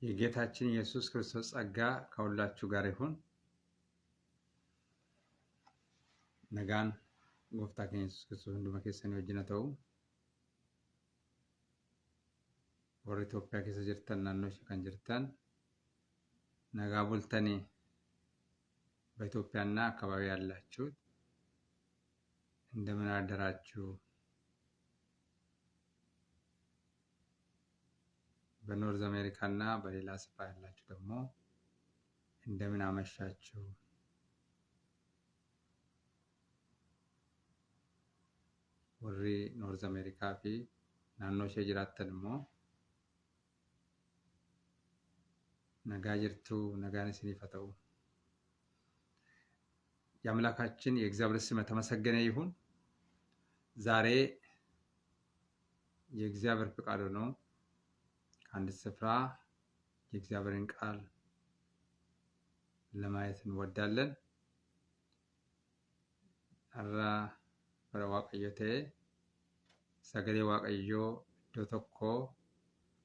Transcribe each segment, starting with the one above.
የጌታችን ኢየሱስ ክርስቶስ ጸጋ ከሁላችሁ ጋር ይሁን። ነጋን ጎፍታ ከኛ ኢየሱስ ክርስቶስ ሁንዱማ keessanii wajjin haa ta'u. Warra Itoophiyaa keessa jirtan naannoo ishee kan jirtan nagaa bultanii በኢትዮጵያና አካባቢ ያላችሁ እንደምን አደራችሁ? በኖርዝ አሜሪካና በሌላ ስፍራ ያላችሁ ደግሞ እንደምን አመሻችሁ? ወሪ ኖርዝ አሜሪካ ፊ ናኖ ishee jiraattan immoo nagaa jirtu nagaan isiniif haa ta'u. የአምላካችን የእግዚአብሔር ስም የተመሰገነ ይሁን። ዛሬ የእግዚአብሔር ፍቃድ ሆኖ ከአንድ ስፍራ የእግዚአብሔርን ቃል ለማየት እንወዳለን። አራ በዋቀየቴ ሰገሌ ዋቀዮ ዶቶኮ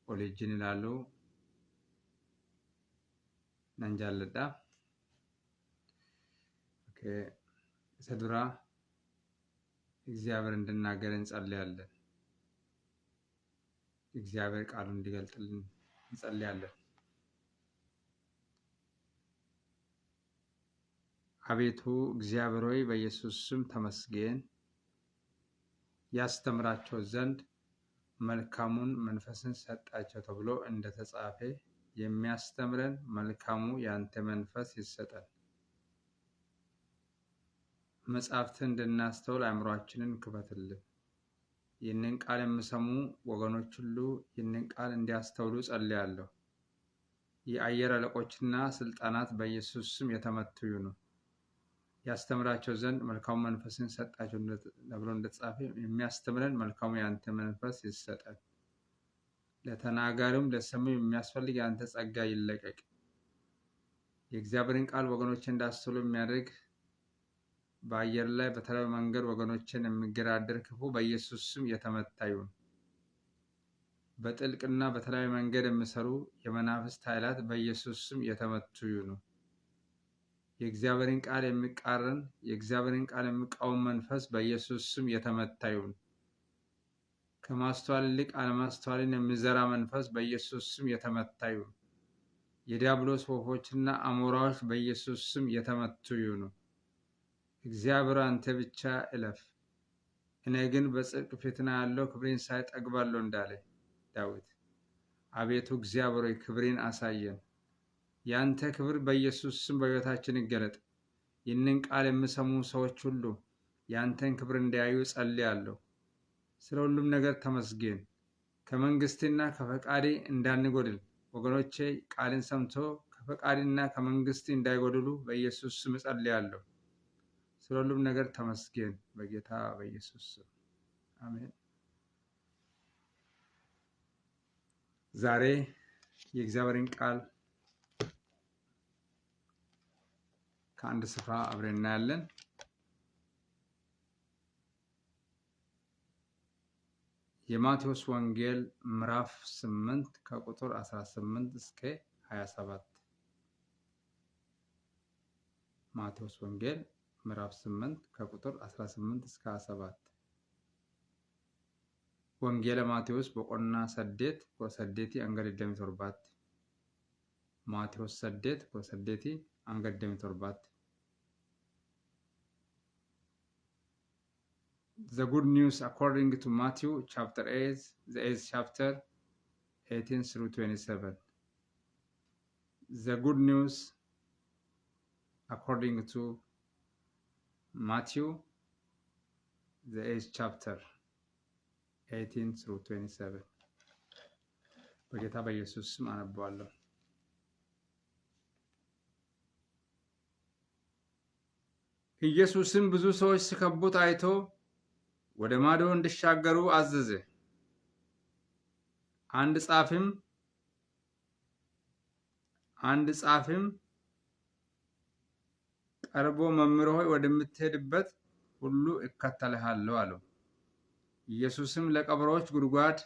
ኦሊጅን ይላሉ ነንጃለዳ ሰዱራ እግዚአብሔር እንድናገር እንጸልያለን። እግዚአብሔር ቃሉን እንዲገልጥልን እንጸልያለን። አቤቱ እግዚአብሔር ሆይ በኢየሱስ ስም ተመስገን። ያስተምራቸው ዘንድ መልካሙን መንፈስን ሰጣቸው ተብሎ እንደተጻፈ የሚያስተምረን መልካሙ ያንተ መንፈስ ይሰጠን። መጻሕፍትን እንድናስተውል አእምሮአችንን ክፈትልን። ይህንን ቃል የሚሰሙ ወገኖች ሁሉ ይህንን ቃል እንዲያስተውሉ ጸልያለሁ። የአየር አለቆችና ስልጣናት በኢየሱስ ስም የተመቱ ይሁኑ። ያስተምራቸው ዘንድ መልካሙ መንፈስን ሰጣቸው ተብሎ እንደተጻፈ የሚያስተምረን መልካሙ ያንተ መንፈስ ይሰጠን። ለተናጋሪውም ለሰሚው የሚያስፈልግ ያንተ ጸጋ ይለቀቅ። የእግዚአብሔርን ቃል ወገኖች እንዳስተውሉ የሚያደርግ በአየር ላይ በተለያዩ መንገድ ወገኖችን የሚገዳደር ክፉ በኢየሱስ ስም የተመታ ይሁን። በጥልቅና በተለያዩ መንገድ የሚሰሩ የመናፍስት ኃይላት በኢየሱስ ስም የተመቱ ይሁኑ። የእግዚአብሔርን ቃል የሚቃረን የእግዚአብሔርን ቃል የሚቃወም መንፈስ በኢየሱስ ስም የተመታ ይሁን። ከማስተዋል ይልቅ አለማስተዋልን የሚዘራ መንፈስ በኢየሱስ ስም የተመታ ይሁን። የዲያብሎስ ወፎችና አሞራዎች በኢየሱስ ስም የተመቱ ይሁኑ። እግዚአብሔር አንተ ብቻ እለፍ፣ እኔ ግን በጽድቅ ፊትና ያለው ክብሬን ሳይ እጠግባለሁ እንዳለ ዳዊት፣ አቤቱ እግዚአብሔር ሆይ ክብሬን አሳየን። ያንተ ክብር በኢየሱስ ስም በሕይወታችን ይገለጥ። ይህንን ቃል የሚሰሙ ሰዎች ሁሉ ያንተን ክብር እንዲያዩ ጸልያለሁ። ስለ ሁሉም ነገር ተመስገን። ከመንግስትና ከፈቃዴ እንዳንጎድል ወገኖቼ ቃልን ሰምቶ ከፈቃድና ከመንግስት እንዳይጎድሉ በኢየሱስ ስም ጸልያለሁ። ስለ ሁሉም ነገር ተመስገን በጌታ በኢየሱስ ስም አሜን። ዛሬ የእግዚአብሔርን ቃል ከአንድ ስፍራ አብረን እናያለን። የማቴዎስ ወንጌል ምዕራፍ 8 ከቁጥር 18 እስከ 27። ማቴዎስ ወንጌል ምዕራፍ 8 ከቁጥር 18 እስከ 27። ወንጌለ ማቴዎስ በቆና ሰዴት ወሰዴቲ አንገደደሚ ቶርባት። ማቴዎስ ሰዴት ወሰዴቲ አንገደሚ ቶርባት። The good news according to Matthew chapter 8, the 8th chapter 18 through 27. The good news according to Matthew, the 8th chapter, 18 through 27. በጌታ በኢየሱስ ስም አነባዋለሁ። ኢየሱስም ብዙ ሰዎች ሲከቡት አይቶ ወደ ማዶ እንዲሻገሩ አዘዘ። አንድ ጻፊም ቀርቦ መምህር ሆይ ወደምትሄድበት ሁሉ እከተልሃለሁ አለው። ኢየሱስም ለቀበሮች ጉድጓድ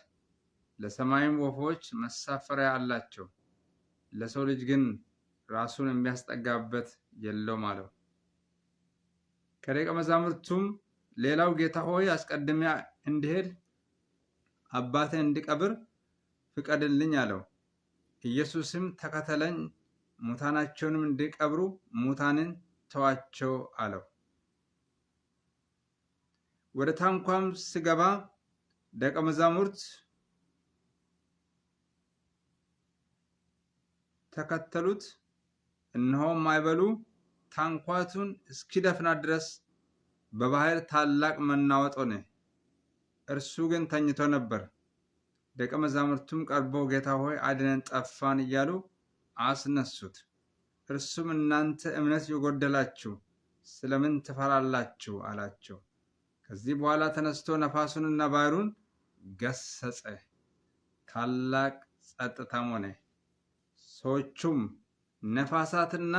ለሰማይም ወፎች መሳፈሪያ አላቸው፣ ለሰው ልጅ ግን ራሱን የሚያስጠጋበት የለውም አለው። ከደቀ መዛሙርቱም ሌላው ጌታ ሆይ አስቀድሜ እንድሄድ አባቴን እንድቀብር ፍቀድልኝ አለው። ኢየሱስም ተከተለኝ፣ ሙታናቸውንም እንዲቀብሩ ሙታንን ተዋቸው አለው። ወደ ታንኳም ሲገባ ደቀ መዛሙርት ተከተሉት። እነሆም ማዕበሉ ታንኳቱን እስኪደፍናት ድረስ በባህር ታላቅ መናወጥ ሆነ። እርሱ ግን ተኝቶ ነበር። ደቀ መዛሙርቱም ቀርበው ጌታ ሆይ አድነን፣ ጠፋን እያሉ አስነሱት። እርሱም እናንተ እምነት የጎደላችሁ ስለምን ትፈራላችሁ አላቸው። ከዚህ በኋላ ተነስቶ ነፋሱንና ባህሩን ገሰጸ፣ ታላቅ ጸጥታም ሆነ። ሰዎቹም ነፋሳትና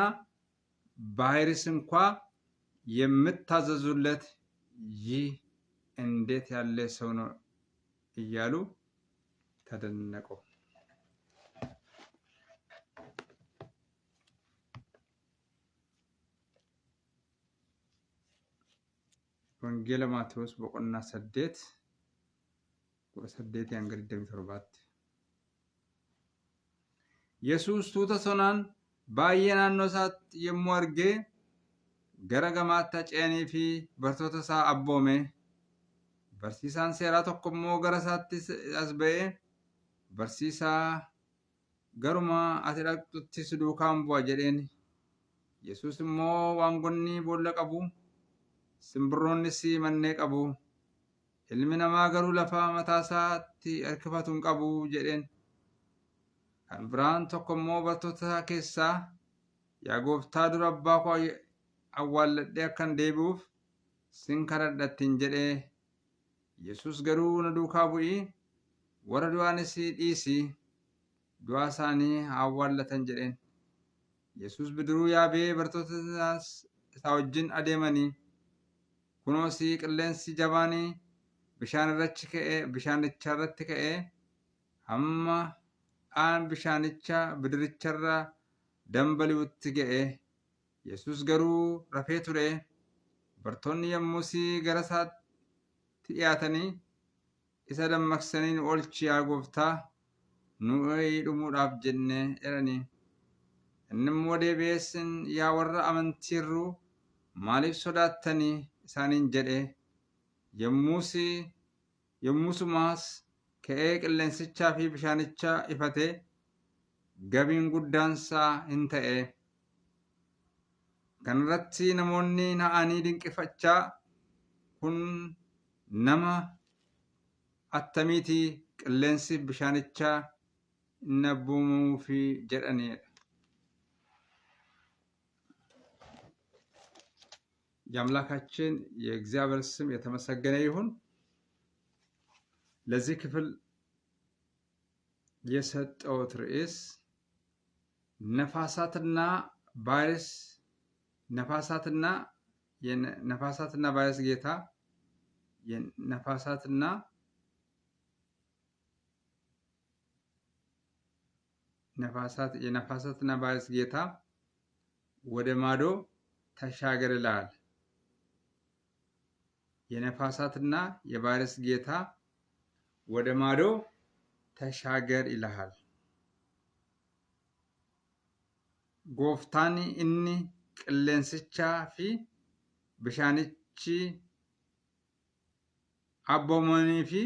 ባህርስ እንኳ የምታዘዙለት ይህ እንዴት ያለ ሰው ነው እያሉ ተደነቁ። ወንጌል ማቴዎስ boqonnaa 8 hanga 27 Yesuus tuuta sonaan baay'ee naannoo isaatti yommuu argee gara gamaatti ceenii fi bartoota isaa abboome. Barsiisaan seeraa tokko immoo gara isaatti as ba'ee, barsiisaa garuma ati dhaqxutti si duukaan bu'a jedheen. Yesuus immoo waangonni boolla qabu, simbirroonnis mannee qabu, ilmi namaa garuu lafa mataa isaatti harkifatu hin qabu jedheen. Kan biraan tokko immoo bartoota keessaa, yaa gooftaa dura abbaa koo awwaalladhee akkan deebi'uuf sin kadhadhattiin jedhee. Yesuus garuu na duukaa bu'ii, warra du'anis dhiisii, du'a isaanii haa awwaallatan jedheen. Yesuus bidiruu yaabee bartoota isaa wajjin adeemanii, kunoos qilleensi jabaan bishaanicha irratti ka'ee hamma aan bishaanicha bidiricharra dambali'utti ga'e. Yesuus garuu rafee ture. Bartoonni yommus gara isaatti dhiyaatanii isa dammaqsanii nu oolchi yaa gooftaa, nuyi dhumuudhaaf jennee jedhanii. Inni immoo deebi'ee yaa warra amantii hir'uu maaliif sodaattanii isaaniin jedhe. Yommusumaas ka'ee qilleensichaa fi bishaanicha ifatee gabiin guddaansaa hin ta'e. Kanarratti namoonni na'anii dinqifachaa, kun nama attamiiti qilleensi bishaanicha hin abboomamuu jedhanidha. የአምላካችን የእግዚአብሔር ስም የተመሰገነ ይሁን። ለዚህ ክፍል የሰጠሁት ርዕስ ነፋሳትና ቫይረስ ጌታ የነፋሳትና ቫይረስ ጌታ ወደ ማዶ ተሻገር ይላል። የነፋሳትና የቫይረስ ጌታ ወደ ማዶ ተሻገር ይልሃል። ጎፍታን እኒ ቅሌንስቻ ፊ ብሻንቺ አቦሞኒ ፊ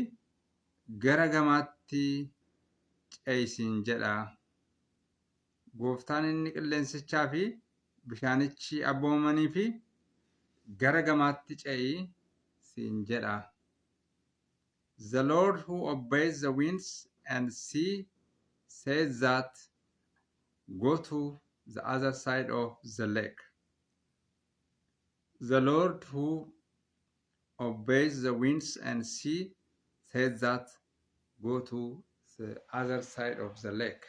ገረገማቲ ጨይሲን ጀዳ። ጎፍታን እኒ ቅሌንስቻ ፊ ብሻንቺ አቦሞኒ ፊ ገረገማቲ ጨይ Sinjeda. The Lord who obeys the winds and sea says that go to the other side of the lake. The Lord who obeys the winds and sea says that go to the other side of the lake.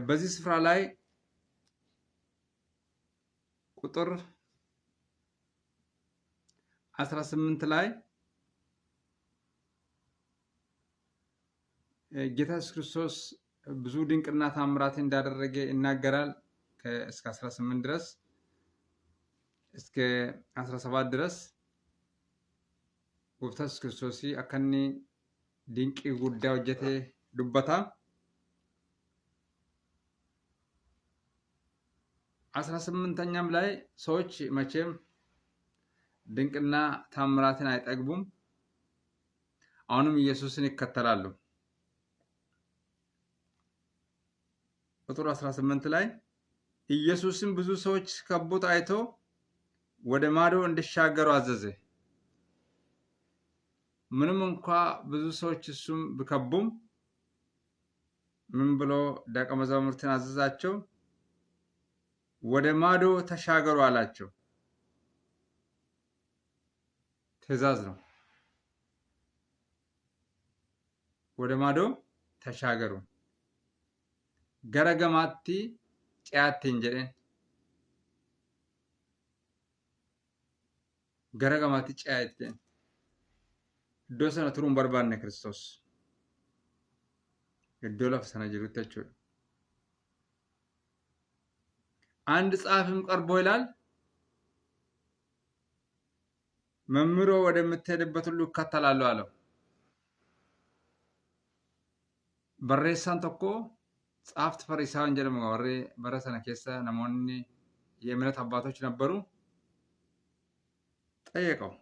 በዚህ ስፍራ ላይ ቁጥር 18 ላይ ጌታ ኢየሱስ ክርስቶስ ብዙ ድንቅና ታምራት እንዳደረገ ይናገራል። እስከ 18 ድረስ እስከ 17 ድረስ ጎፍታስ ክርስቶስ አከኒ ድንቅ ጉዳይ ሆጀቴ ዱበታ 18ኛም ላይ ሰዎች መቼም ድንቅና ታምራትን አይጠግቡም። አሁንም ኢየሱስን ይከተላሉ። ቁጥር 18 ላይ ኢየሱስም ብዙ ሰዎች ከቦት አይቶ ወደ ማዶ እንዲሻገሩ አዘዘ። ምንም እንኳ ብዙ ሰዎች እሱም ቢከቡም ምን ብሎ ደቀ መዛሙርትን አዘዛቸው? ወደ ማዶ ተሻገሩ አላቸው። ትእዛዝ ነው። ወደ ማዶ ተሻገሩ። ገረገማቲ ጫያትን ጀደን ገረገማቲ ጫያትን iddoo sana turuun barbaanne Kiristoos iddoo lafa sana jirutti jechuudha. አንድ ጸሐፊም ቀርቦ ይላል መምህሮ ወደምትሄድበት ሁሉ እከተላለሁ አለው። barreessaan tokko ጸሐፍት ፈሪሳውያን jedhamu warri bara sana keessa namoonni የእምነት አባቶች ነበሩ። ጠየቀው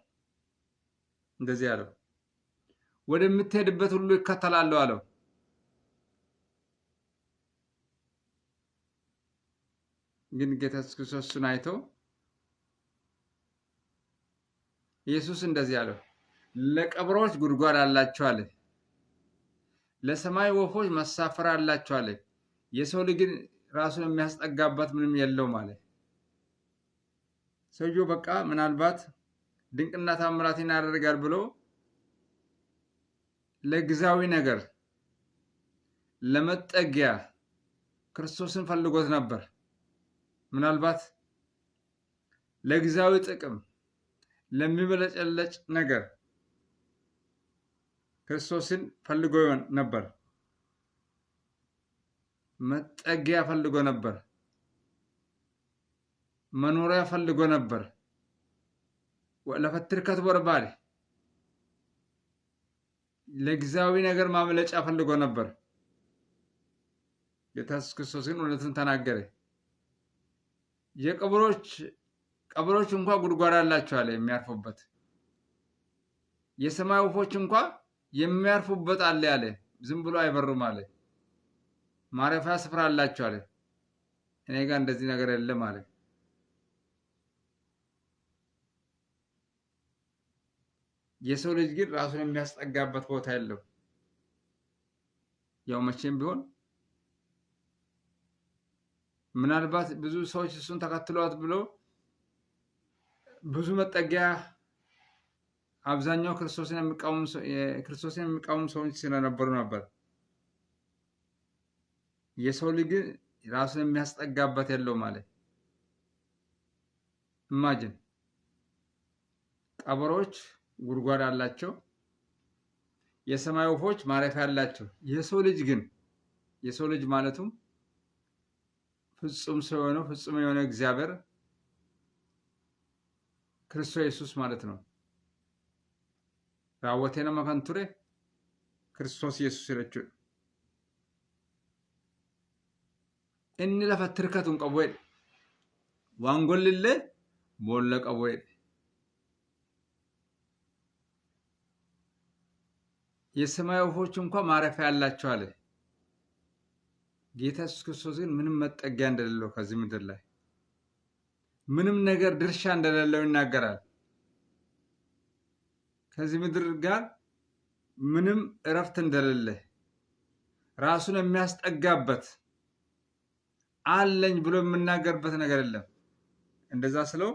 እንደዚህ አለው ወደምትሄድበት ሁሉ እከተላለሁ አለው። ግን ጌታ ክርስቶስን አይቶ ኢየሱስ እንደዚህ አለው ለቀብሮች ጉድጓድ አላቸው አለ፣ ለሰማይ ወፎች መሳፈሪያ አላቸው አለ፣ የሰው ልጅ ግን ራሱን የሚያስጠጋበት ምንም የለውም አለ። ሰውየው በቃ ምናልባት ድንቅና ታምራትን ያደርጋል ብሎ ለግዛዊ ነገር ለመጠጊያ ክርስቶስን ፈልጎት ነበር። ምናልባት ለግዛዊ ጥቅም ለሚበለጨለጭ ነገር ክርስቶስን ፈልጎ ነበር። መጠጊያ ፈልጎ ነበር። መኖሪያ ፈልጎ ነበር። ለፈትርከት በርባሪ ለግዛዊ ነገር ማምለጫ ፈልጎ ነበር። ጌታ ኢየሱስ ክርስቶስ ግን እውነትን ተናገረ። ቀብሮች እንኳን ጉድጓድ አላቸው አለ የሚያርፉበት። የሰማይ ወፎች እንኳን የሚያርፉበት አለ ያለ፣ ዝም ብሎ አይበሩም አለ። ማረፊያ ስፍራ አላቸው አለ። እኔ ጋር እንደዚህ ነገር የለም አለ። የሰው ልጅ ግን ራሱን የሚያስጠጋበት ቦታ የለው። ያው መቼም ቢሆን ምናልባት ብዙ ሰዎች እሱን ተከትለዋት ብሎ ብዙ መጠጊያ አብዛኛው ክርስቶስን የሚቃወሙ ሰዎች ስለነበሩ ነበር። የሰው ልጅ ግን ራሱን የሚያስጠጋበት የለው ማለት። ኢማጂን ቀበሮች ጉድጓድ አላቸው፣ የሰማይ ወፎች ማረፊያ አላቸው። የሰው ልጅ ማለቱም ፍጹም ሰው የሆነው ፍጹም የሆነ እግዚአብሔር ክርስቶስ ኢየሱስ ማለት ነው። ራወቴነ መከንቱሬ ክርስቶስ ኢየሱስ ይረቹ እኒ ለፈትርከቱን ቀቦይ ዋንጎልለ ቦለ ቀቦይ የሰማይ ወፎች እንኳን ማረፊያ ያላቸው አለ። ጌታ ኢየሱስ ክርስቶስ ግን ምንም መጠጊያ እንደሌለው ከዚህ ምድር ላይ ምንም ነገር ድርሻ እንደሌለው ይናገራል። ከዚህ ምድር ጋር ምንም እረፍት እንደሌለ ራሱን የሚያስጠጋበት አለኝ ብሎ የምናገርበት ነገር የለም። እንደዛ ስለው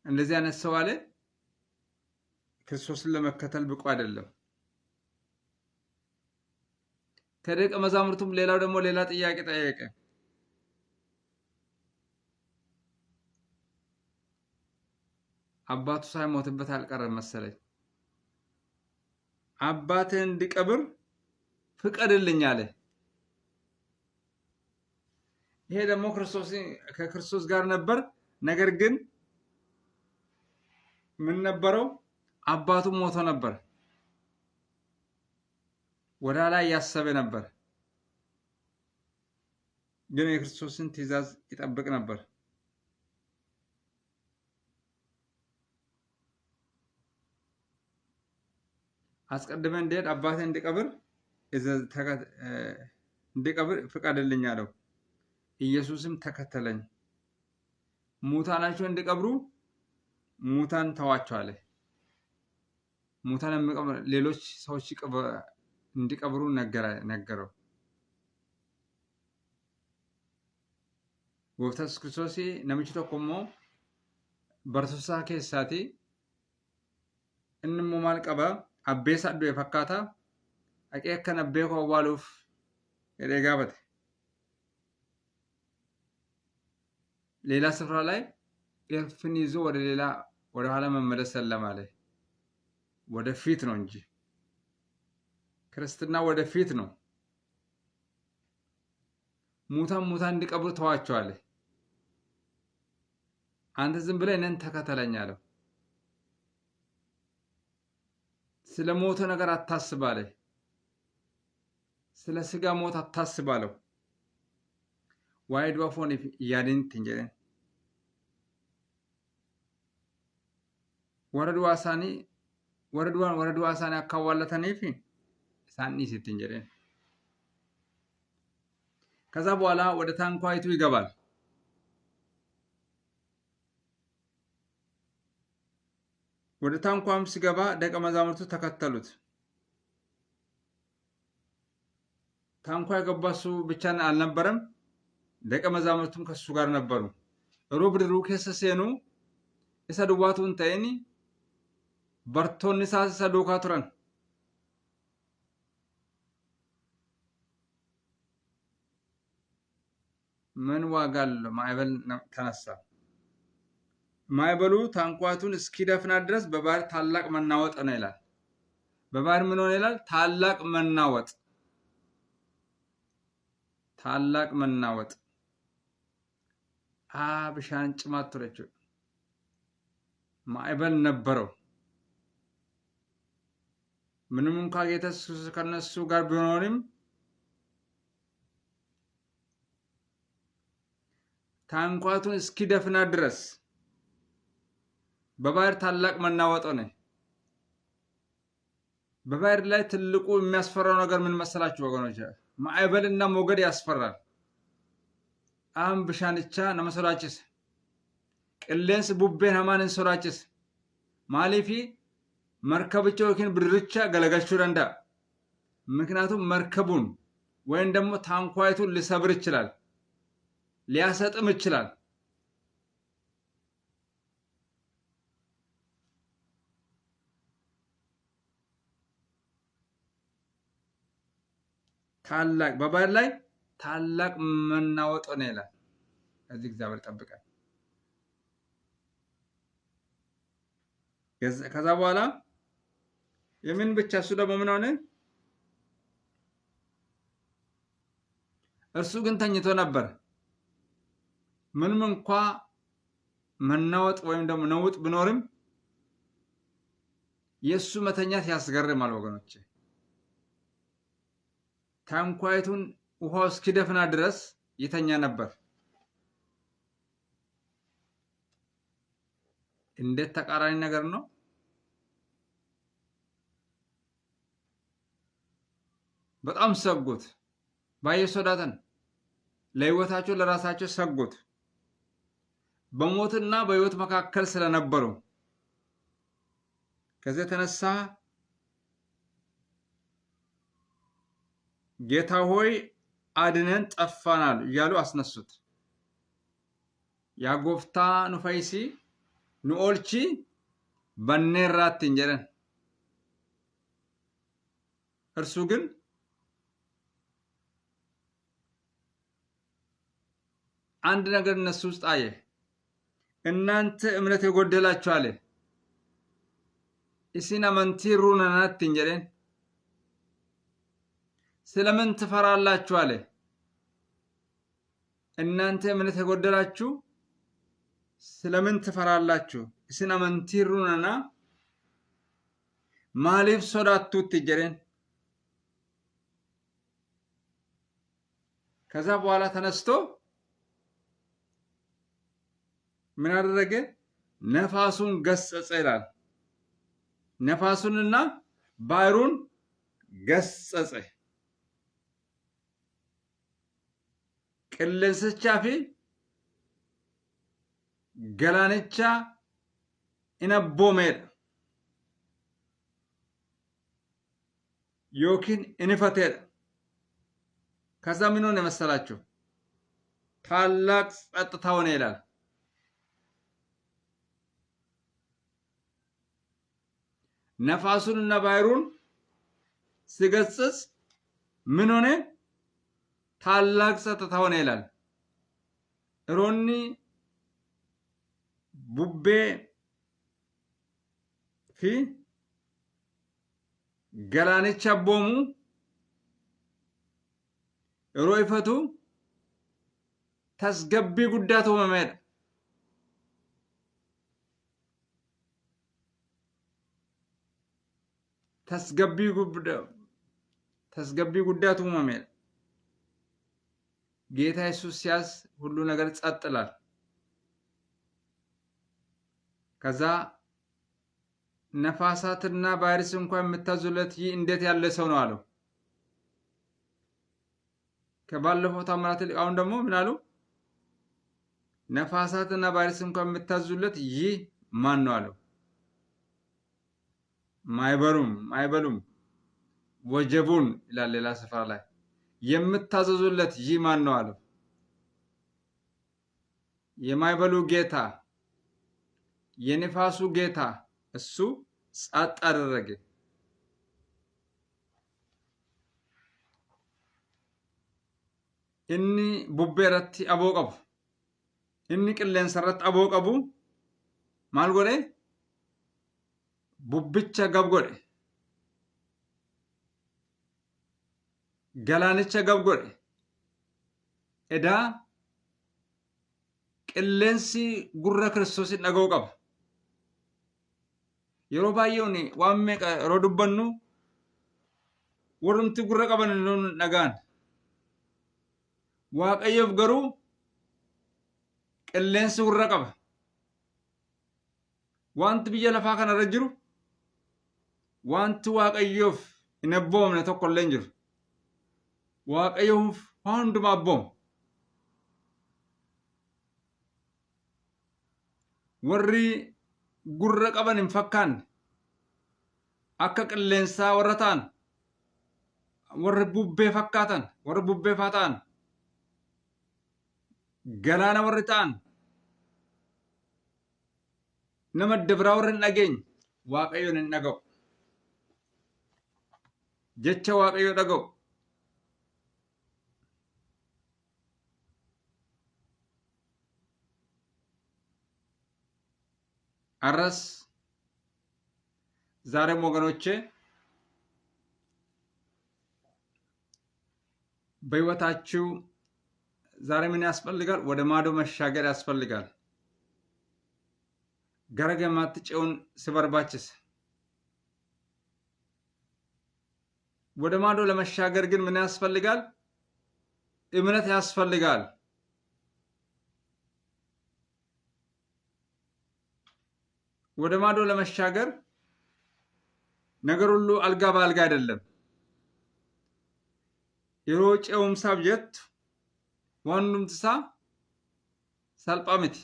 እንደዚህ አይነት ሰው አለ ክርስቶስን ለመከተል ብቁ አይደለም። ከደቀ መዛሙርቱም ሌላው ደግሞ ሌላ ጥያቄ ጠየቀ። አባቱ ሳይሞትበት አልቀረም መሰለኝ። አባትህን እንድቀብር ፍቀድልኝ አለ። ይሄ ደግሞ ከክርስቶስ ጋር ነበር። ነገር ግን ምን ነበረው? አባቱ ሞቶ ነበር። ወደ ኋላ እያሰበ ነበር። ግን የክርስቶስን ትእዛዝ ይጠብቅ ነበር። አስቀድመን እንድሄድ አባቴን እንድቀብር ፍቀድልኝ አለው። ኢየሱስም ተከተለኝ። ሙታናቸውን እንዲቀብሩ ሙታን ተዋቸው አለ። ሙታን ሌሎች ሰዎች እንዲቀብሩ ነገረው። ጎፍታስ ክርስቶስ ነምቺ tokko barsiisaa keessaati inni immoo maal qaba abbeessa du'e fakkaata dhaqee akkan abbee koo awwaaluuf jedhee gaafate ሌላ ስፍራ ላይ ኤልፍን ይዞ ወደ ኋላ መመለስ ሰለም አለ። ወደ ፊት ነው እንጂ ክርስትና ወደ ፊት ነው። ሙታን እንዲቀብሩ ተዋቸው አለ። አንተ ዝም ብለህ እኔን ተከተለኝ አለው። ስለ ሞተ ነገር አታስብ አለ። ስለ ስጋ ሞት አታስብ አለው። ዋይድ ዋፎን ያድን ትንጀን ወረዱ ዋሳኒ አካዋለተኒፍ ሳኒ ስትንጀን ከዛ በኋላ ወደ ታንኳይቱ ይገባል። ወደ ታንኳም ሲገባ ደቀ መዛሙርቱ ተከተሉት። ታንኳ የገባሱ ብቻ አልነበረም፣ ደቀ መዛሙርቱም ከሱ ጋር ነበሩ። ሩብ ድሩ ከሰሰኑ እሰዱዋቱን ተይኒ በርቶን ሳስ ሰዶካ ቱረን ምን ዋጋ አለው? ማዕበል ተነሳ። ማዕበሉ ታንኳቱን እስኪደፍና ድረስ በባህር ታላቅ መናወጥ ነው ይላል። በባህር ምን ሆነ ይላል? ታላቅ መናወጥ ብሻን ጭማት ቱረች ማዕበል ነበረው። ምንም እንኳን ጌታ ኢየሱስ ከነሱ ጋር ቢሆንም ታንኳቱን እስኪደፍና ድረስ በባህር ታላቅ መናወጥ ነው። በባህር ላይ ትልቁ የሚያስፈራው ነገር ምን መሰላችሁ ወገኖች? ማዕበልና ሞገድ ያስፈራል። አም ብሻንቻ ነመሰላችስ ቅሌንስ ቡቤን ሀማንን ሶላችስ ማሊፊ መርከብቻ ወኪን ብድርቻ ገለገልቹ ደንዳ። ምክንያቱም መርከቡን ወይም ደግሞ ታንኳይቱን ሊሰብር ይችላል፣ ሊያሰጥም ይችላል። ታላቅ በባህር ላይ ታላቅ መናወጥ ነው ይላል። እዚህ እግዚአብሔር ጠብቀን። ከዛ በኋላ የምን ብቻ እሱ ደግሞ ምን ሆነ? እርሱ ግን ተኝቶ ነበር። ምንም እንኳ መናወጥ ወይም ደግሞ ነውጥ ቢኖርም የሱ መተኛት ያስገርማል ወገኖቼ። ታንኳይቱን ውሃው እስኪደፍና ድረስ ይተኛ ነበር። እንዴት ተቃራኒ ነገር ነው! በጣም ሰጉት። ባየሶዳተን ለህይወታቸው ለራሳቸው ሰጉት። በሞትና በህይወት መካከል ስለነበሩ ከዚህ የተነሳ ጌታ ሆይ አድነን ጠፋናል እያሉ አስነሱት። ያጎፍታ ኑፈይሲ ኑኦልቺ በኔራት እንጀረን። እርሱ ግን አንድ ነገር እነሱ ውስጥ አየ። እናንተ እምነት የጎደላችሁ አለ። ኢሲን አመንቲ ሩነናት እንጀረን ስለምን ትፈራላችሁ አለ። እናንተ እምነት የጎደላችሁ ስለምን ትፈራላችሁ? እስን አመንቲሩንና ማሊፍ ሶዳቱት ጀረን። ከዛ በኋላ ተነስቶ ምን አደረገ? ነፋሱን ገሰጸ ይላል። ነፋሱንና ባህሩን ገሰጸ። ቅልንስቻ ፊ ገላንቻ ኢነቦሜድ ዮኪን ኢንፈቴድ። ከዛ ምን ሆነ መሰላችሁ? ታላቅ ጸጥታ ሆነ ይላል። ነፋሱንና ባህሩን ሲገስጽ ምን ሆነ? ታላቅ ጸጥታ ሆነ ይላል። ሮኒ ቡቤ ፊ ገላንቻ ቦሙ ሮይፈቱ ተስገቢ ጉዳቱ መመድ ተስገቢ ጉዳቱ መመድ ጌታ ኢየሱስ ሲያዝ ሁሉ ነገር ጸጥ ይላል። ከዛ ነፋሳትና ባህርስ እንኳን የምታዙለት ይህ እንዴት ያለ ሰው ነው አለው። ከባለፈው ታምራት አሁን ደግሞ ምን አሉ? ነፋሳትና ባህርስ እንኳን የምታዙለት ይህ ማን ነው አለው። ማይበሉም ወጀቡን ይላል ሌላ ስፍራ ላይ የምታዘዙለት ይህ ማን ነው አለው። የማይበሉ ጌታ የነፋሱ ጌታ እሱ ጸጥ አደረገ። እኒ ቡቤረቲ አቦቀቡ እኒ ቅሌንሰረት አቦቀቡ ማል ጎዴ ቡብቻ ገብ ጎዴ ገላንቻ ገብ ጎዴ ኤዳ ቅሌንሲ ጉረ ክርስቶስን dhaga'uu qaba. Yeroo baay'ee waan meeqa yeroo dubbannu warrumti gurra qaban dhagaan. Waaqayyoof garuu qilleensi gurra qaba. Wanti biyya lafaa kanarra jiru wanti waaqayyoof hin abboomne tokko illee hin jiru. Waaqayyoof waan hundumaa abbooma. warri gurra qaban hin fakkaanne akka qilleensaa warra ta'an warri bubbee fakkaatan warri bubbee faa ta'an galaana warri ta'an nama dabraa warri hin dhageenye waaqayyoon hin dhaga'u. Jecha waaqayyoo dhaga'u. አረስ ዛሬም ወገኖቼ በህይወታችሁ ዛሬ ምን ያስፈልጋል? ወደ ማዶ መሻገር ያስፈልጋል። ገረገማት ጨውን ስበርባችስ ወደ ማዶ ለመሻገር ግን ምን ያስፈልጋል? እምነት ያስፈልጋል። ወደ ማዶ ለመሻገር ነገር ሁሉ አልጋ በአልጋ አይደለም። የሮጬውም ሳብጀት ዋኑም ትሳ ሳልጳምት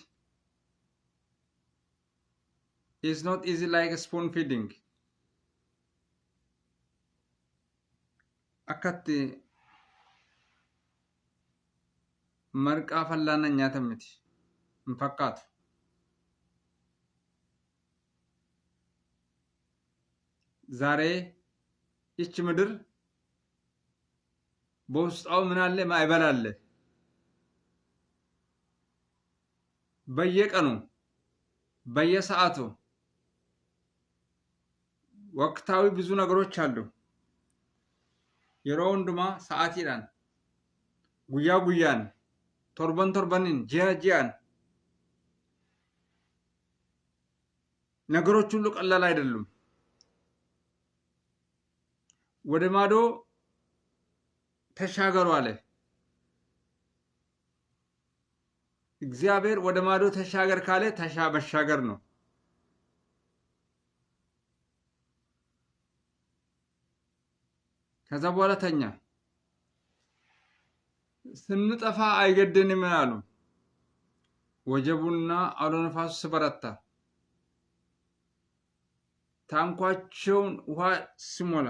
is not easy like spoon feeding. akkatti marqaa fallaana nyaatan miti hin fakkaatu. ዛሬ ይህች ምድር በውስጣው ምን አለ? ማዕበል አለ። በየቀኑ በየሰዓቱ ወቅታዊ ብዙ ነገሮች አሉ። yeroo hundumaa sa'aatiidhaan guyyaa guyyaan torban torbaniin ji'a ji'aan ነገሮች ሁሉ ቀላል አይደሉም። ወደ ማዶ ተሻገሩ አለ እግዚአብሔር። ወደ ማዶ ተሻገር ካለ መሻገር ነው። ከዛ በኋላ ተኛ። ስንጠፋ አይገደንም አሉ። ወጀቡና አውሎ ነፋሱ ሲበረታ ታንኳቸውን ውሃ ሲሞላ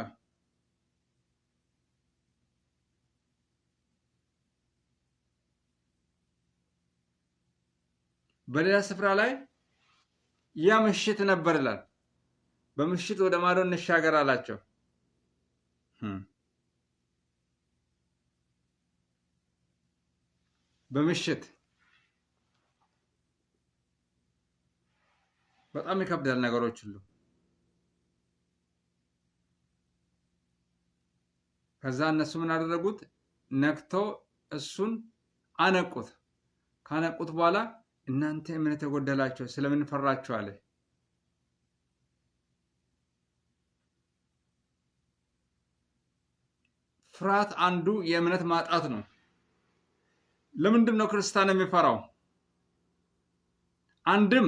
በሌላ ስፍራ ላይ ያ ምሽት ነበር ይላል። በምሽት ወደ ማዶ እንሻገር አላቸው። በምሽት በጣም ይከብዳል ነገሮች ሁሉ። ከዛ እነሱ ምን አደረጉት? ነክተው እሱን አነቁት። ካነቁት በኋላ እናንተ እምነት የጎደላችሁ ስለምን ፈራችሁ አለ። ፍርሃት አንዱ የእምነት ማጣት ነው። ለምንድን ነው ክርስቲያን የሚፈራው? አንድም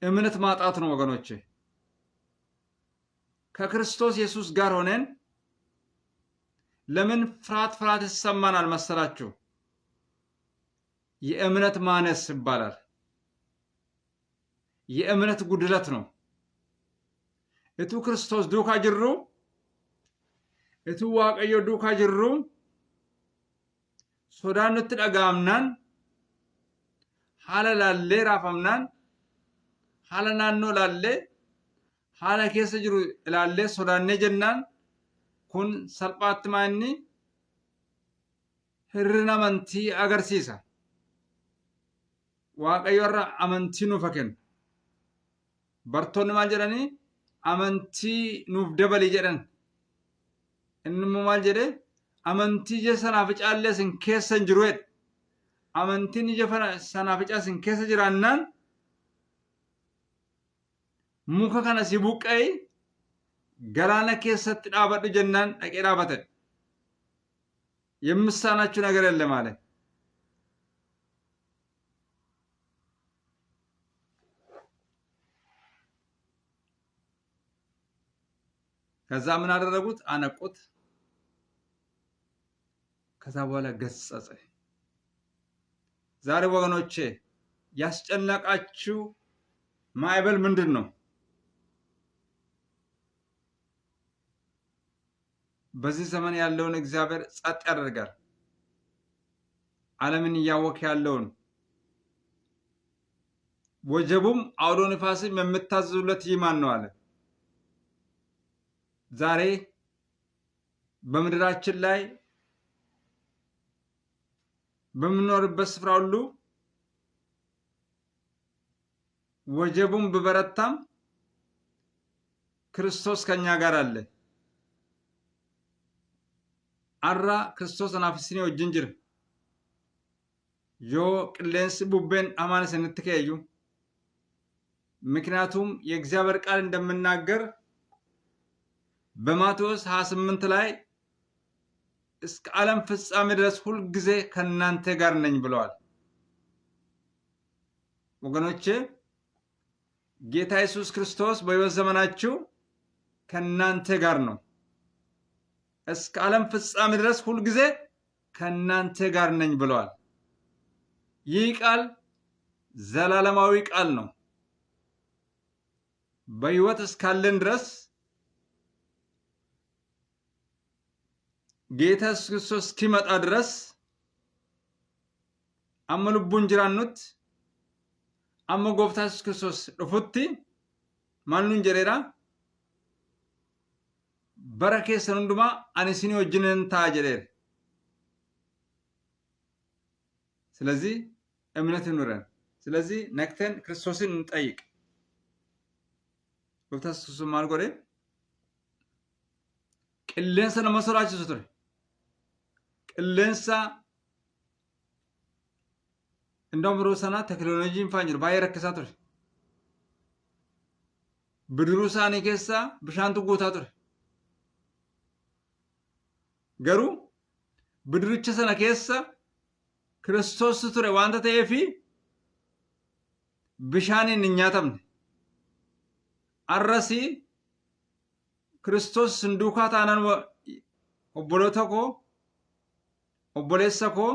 እምነት ማጣት ነው ወገኖቼ። ከክርስቶስ ኢየሱስ ጋር ሆነን ለምን ፍርሃት ይሰማናል መሰላችሁ? የእምነት ማነስ ይባላል። የእምነት ጉድለት ነው። እቱ ክርስቶስ ዱካ ጅሩ እቱ ዋቀዮ ዱካ ጅሩ ሶዳኑት ደጋምናን ሐላ ላሌ ራፈምናን ሐላ ናኖ ላሌ ሐላ ኬሰ ጅሩ ላሌ ሶዳኔ ጀናን ኩን ሰልጳት ማኒ hirrina amantii agarsiisa. waaqayyo irra amantii nuuf kenna. bartoonni maal jedhanii amantii nuuf dabali jedhan. inni immoo maal jedhe amantii ija sanaaf caallee isin keessa hin jiru jedhe. amantiin ija sanaaf caallee isin keessa jiraannaan muka kana si buqqa'e galaana keessatti dhaabadhu jennaan dhaqee dhaabatan. የምሳናችሁ ነገር የለም አለ። ከዛ ምን አደረጉት? አነቁት። ከዛ በኋላ ገሰጸ። ዛሬ ወገኖቼ ያስጨነቃችሁ ማዕበል ምንድን ነው? በዚህ ዘመን ያለውን እግዚአብሔር ጸጥ ያደርጋል። ዓለምን እያወከ ያለውን ወጀቡም አውሎ ነፋስም የምታዘዙለት ይማን ነው አለ። ዛሬ በምድራችን ላይ በምንኖርበት ስፍራ ሁሉ ወጀቡም በበረታም ክርስቶስ ከኛ ጋር አለ። አራ ክርስቶስ አናፍስኔ ወጅንጅር ዮ ቅሌንስ ቡቤን አማንስ እንትከዩ። ምክንያቱም የእግዚአብሔር ቃል እንደምናገር በማቴዎስ 28 ላይ እስከ ዓለም ፍጻሜ ድረስ ሁል ጊዜ ከናንተ ጋር ነኝ ብለዋል። ወገኖቼ ጌታ ኢየሱስ ክርስቶስ በሕይወት ዘመናችሁ ከናንተ ጋር ነው። እስከ ዓለም ፍጻሜ ድረስ ሁል ጊዜ ከናንተ ጋር ነኝ ብለዋል። ይህ ቃል ዘላለማዊ ቃል ነው። በሕይወት እስካለን ድረስ ጌታ ኢየሱስ ክርስቶስ እስኪመጣ ድረስ አመ ልቡን ጅራኑት አመ ጎፍታ ኢየሱስ ክርስቶስ ዱፉቲ ማኑን ጀሬራ በረከ ሰንዱማ አንሲኒ ወጅነን ታጀሬር። ስለዚህ እምነት ይኑረን። ስለዚህ ነክተን ክርስቶስን እንጠይቅ። ጎፍታ ኢየሱስ ማልጎሬ qilleensa nama sodaachisu ture. Qilleensa እንደውም yeroo sana teknooloojiin faan jiru baay'ee rakkisaa ture. Bidiruu isaanii keessa bishaantu guutaa ture. Garuu bidiricha sana keessa Kiristoos ture waanta ta'eef bishaaniin hin nyaatamne. Arrasi Kiristoos duukaa taanaan obboloota koo obboleessa koo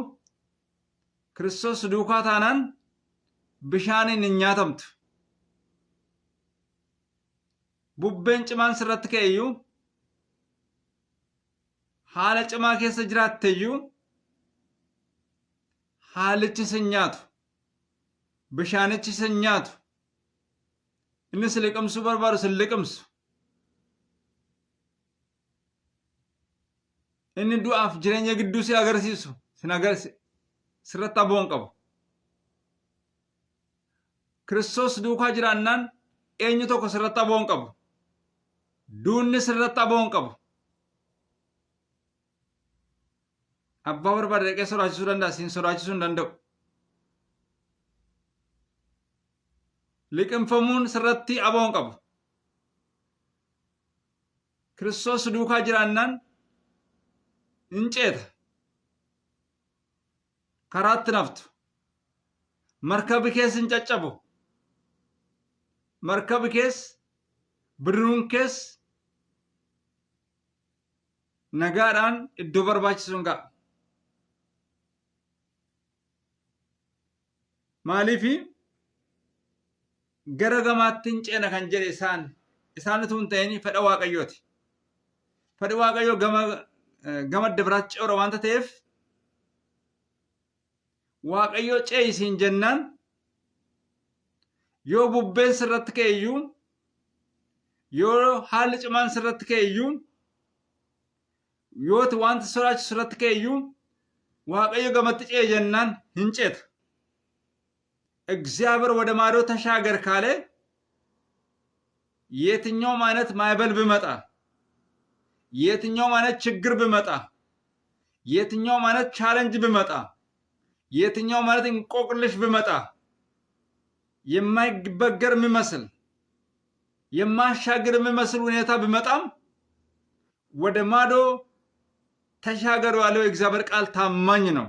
Kiristoos duukaa taanaan bishaaniin hin nyaatamtu. Bubbeen cimaan sirratti ka'eyyuu haala cimaa keessa jiraatteyyuu haalichi sin nyaatu. Bishaanichi sin nyaatu. Inni si liqimsuu barbaadu sin liqimsu. Inni du'aaf jireenya gidduu si agarsiisu sin agarsiisu. Sirratti aboon qabu. Kiristoos duukaa jiraannaan eenyu tokko sirratti aboon qabu. Duunni sirratti aboon qabu. Abbaa barbaade dhaqee sodaachisuu danda'a, siin sodaachisuu hin danda'u. Liqimfamuun sirratti aboon qabu. Kiristoos duukaa jiraannaan hin ceeta. Karaatti naftu. Markabi keessa hin caccabu. Markabi keessa bidiruun keessa nagaadhaan iddoo barbaachisu hin ga'a. Maaliifi gara gamaatti hin ceena kan jedhe isaanitu hin ta'in fedha Waaqayyooti. Fedhi Waaqayyoo gama adda biraatti ce'uura waanta ta'eef Waaqayyoo ce'isiin jennaan yoo bubbeen sirratti ka'eyyuu yoo haalli cimaan sirratti ka'eyyuu yoo wanti sodaachisu sirratti ka'eyyuu Waaqayyo gamatti ce'e jennaan hin ceeta. እግዚአብሔር ወደ ማዶ ተሻገር ካለ የትኛውም አይነት ማዕበል ቢመጣ የትኛውም አይነት ችግር ቢመጣ የትኛውም አይነት ቻሌንጅ ቢመጣ የትኛውም አይነት እንቆቅልሽ ቢመጣ የማይበገር የሚመስል የማሻገር የሚመስል ሁኔታ ቢመጣም ወደ ማዶ ተሻገሩ ያለው የእግዚአብሔር ቃል ታማኝ ነው።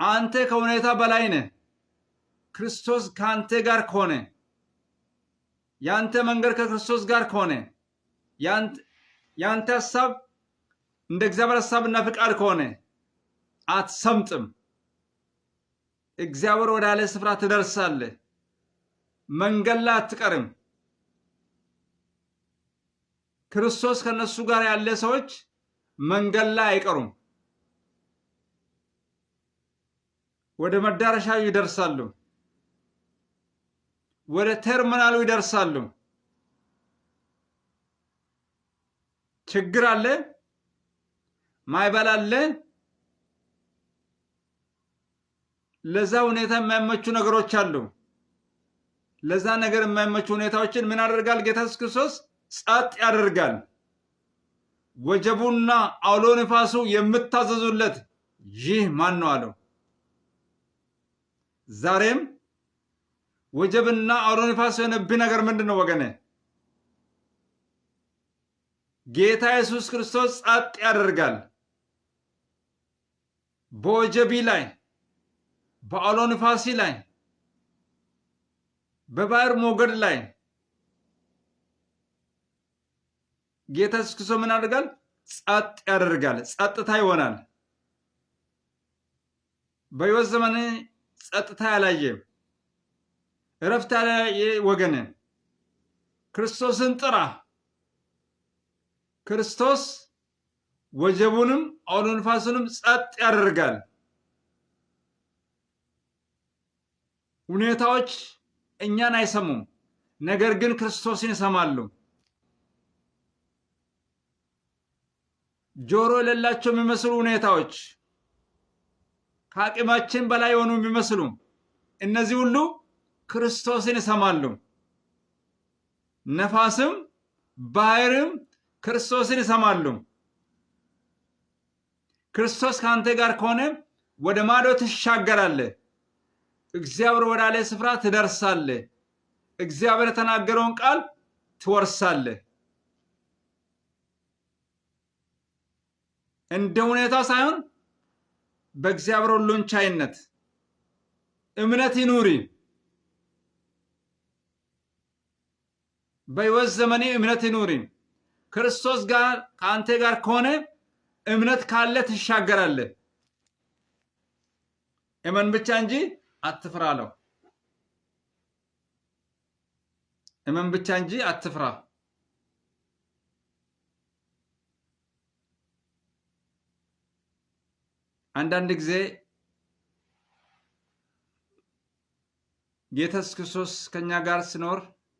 አንተ ከሁኔታ በላይ ነህ። ክርስቶስ ካንተ ጋር ከሆነ ያንተ መንገድ ከክርስቶስ ጋር ከሆነ ያንተ ሐሳብ እንደ እግዚአብሔር ሐሳብና ፍቃድ ከሆነ አትሰምጥም። እግዚአብሔር ወዳለ ስፍራ ትደርሳለህ። መንገድ ላይ አትቀርም። ክርስቶስ ከነሱ ጋር ያለ ሰዎች መንገድ ላይ አይቀሩም። ወደ መዳረሻው ይደርሳሉ። ወደ ተርሚናሉ ይደርሳሉ። ችግር አለ፣ ማዕበል አለ። ለዛ ሁኔታ የማይመቹ ነገሮች አሉ። ለዛ ነገር የማይመቹ ሁኔታዎችን ምን ያደርጋል? ጌታ ኢየሱስ ክርስቶስ ጸጥ ያደርጋል። ወጀቡና አውሎ ነፋሱ የምታዘዙለት ይህ ማን ነው አለው። ዛሬም ወጀብና አውሎ ነፋስ የሆነብህ ነገር ምንድነው ወገኔ? ጌታ ኢየሱስ ክርስቶስ ጸጥ ያደርጋል። በወጀቢ ላይ፣ በአውሎ ነፋሲ ላይ፣ በባህር ሞገድ ላይ ጌታ ኢየሱስ ክርስቶስ ምን ያደርጋል? ጸጥ ያደርጋል። ጸጥታ ይሆናል። በሕይወት ዘመን ጸጥታ ያላየ እረፍት ያላየ ወገን ክርስቶስን ጥራ። ክርስቶስ ወጀቡንም አውሎ ነፋሱንም ጸጥ ያደርጋል። ሁኔታዎች እኛን አይሰሙም፣ ነገር ግን ክርስቶስን ይሰማሉ። ጆሮ የሌላቸው የሚመስሉ ሁኔታዎች ከአቅማችን በላይ የሆኑ የሚመስሉ እነዚህ ሁሉ ክርስቶስን ይሰማሉ። ነፋስም ባህርም ክርስቶስን ይሰማሉ። ክርስቶስ ካንተ ጋር ከሆነ ወደ ማዶ ትሻገራለህ። እግዚአብሔር ወዳለ ስፍራ ትደርሳለህ። እግዚአብሔር የተናገረውን ቃል ትወርሳለህ። እንደ ሁኔታው ሳይሆን በእግዚአብሔር ሁሉን ቻይነት እምነት ይኑሪ። በሕይወት ዘመኔ እምነት ይኑሪ። ክርስቶስ ጋር ከአንተ ጋር ከሆነ እምነት ካለ ትሻገራለህ። እመን ብቻ እንጂ አትፍራ አለው። እመን ብቻ እንጂ አትፍራ። አንዳንድ ጊዜ ጌታ ኢየሱስ ክርስቶስ ከኛ ጋር ሲኖር